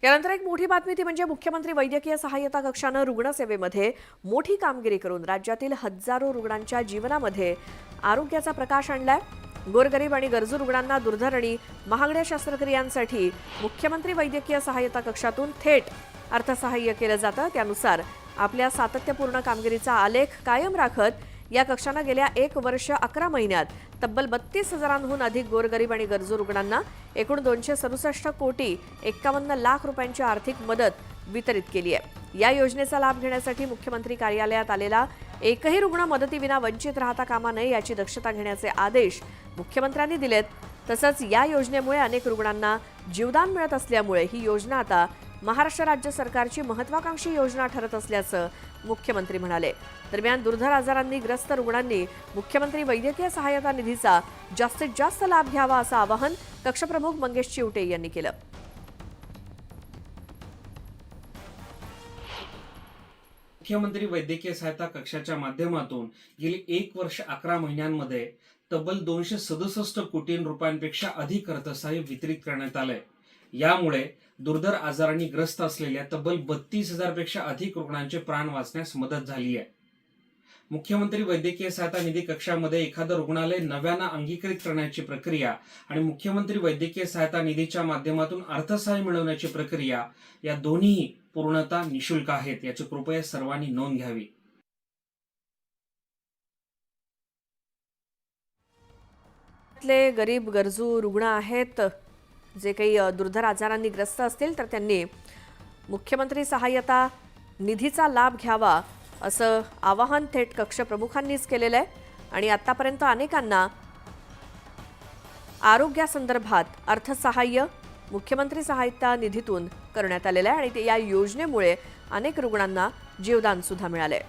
यानंतर एक मोठी बातमी ती म्हणजे मुख्यमंत्री वैद्यकीय सहाय्यता कक्षानं रुग्णसेवेमध्ये मोठी कामगिरी करून राज्यातील हजारो रुग्णांच्या जीवनामध्ये आरोग्याचा प्रकाश आणलाय। गोरगरीब आणि गरजू रुग्णांना दुर्धर आणि महागड्या शस्त्रक्रियांसाठी मुख्यमंत्री वैद्यकीय सहाय्यता कक्षातून थेट अर्थसहाय्य केलं जातं। त्यानुसार आपल्या सातत्यपूर्ण कामगिरीचा आलेख कायम राखत या कक्षानं गेल्या 1 वर्ष 11 महिन्यात तब्बल 32,000हून अधिक गोरगरीब आणि गरजू रुग्णांना एकूण 267 कोटी 51 लाख रुपयांची आर्थिक मदत वितरित केली आहे। या योजनेचा लाभ घेण्यासाठी मुख्यमंत्री कार्यालयात आलेला एकही रुग्ण मदतीविना वंचित राहता कामा नये याची दक्षता घेण्याचे आदेश मुख्यमंत्र्यांनी दिलेत। तसंच या योजनेमुळे अनेक रुग्णांना जीवदान मिळत असल्यामुळे ही योजना आता महाराष्ट्र राज्य सरकारची महत्त्वाकांक्षी योजना ठरत असल्याचं मुख्यमंत्री म्हणाले। दरम्यान दुर्धर आजारांनी ग्रस्त रुग्णांनी मुख्यमंत्री वैद्यकीय सहाय्यता निधीचा जास्तीत जास्त लाभ घ्यावा असं आवाहन कक्षप्रमुख मंगेश चिवटे यांनी केलं। मुख्यमंत्री वैद्यकीय सहायता कक्षाच्या माध्यमातून गेली 1 वर्ष 11 महिन्यांमध्ये तब्बल 267 कोटी रुपयांपेक्षा अधिक अर्थसहाय्य वितरित करण्यात आलंय। यामुळे दुर्धर आजारांनी ग्रस्त असलेल्या तब्बल 32,000 पेक्षा अधिक रुग्णांचे प्राण वाचण्यास मदत झाली आहे। मुख्यमंत्री वैद्यकीय सहायता निधी कक्षामध्ये एखादं रुग्णालय नव्यानं अंगीकृत करण्याची प्रक्रिया आणि मुख्यमंत्री वैद्यकीय सहायता निधीच्या माध्यमातून अर्थसहाय्य मिळवण्याची प्रक्रिया या दोन्ही पूर्णतः निशुल्क आहेत, याची कृपया सर्वांनी नोंद घ्यावी। गरीब गरजू रुग्ण आहेत जे काही दुर्धर आजारांनी ग्रस्त असतील तर त्यांनी मुख्यमंत्री सहाय्यता निधीचा लाभ घ्यावा असं आवाहन थेट कक्ष प्रमुखांनीच केलेलं आहे। आणि आतापर्यंत अनेकांना आरोग्यासंदर्भात अर्थसहाय्य मुख्यमंत्री सहाय्यता निधीतून करण्यात आलेलं आहे आणि या योजनेमुळे अनेक रुग्णांना जीवदान सुद्धा मिळालंय।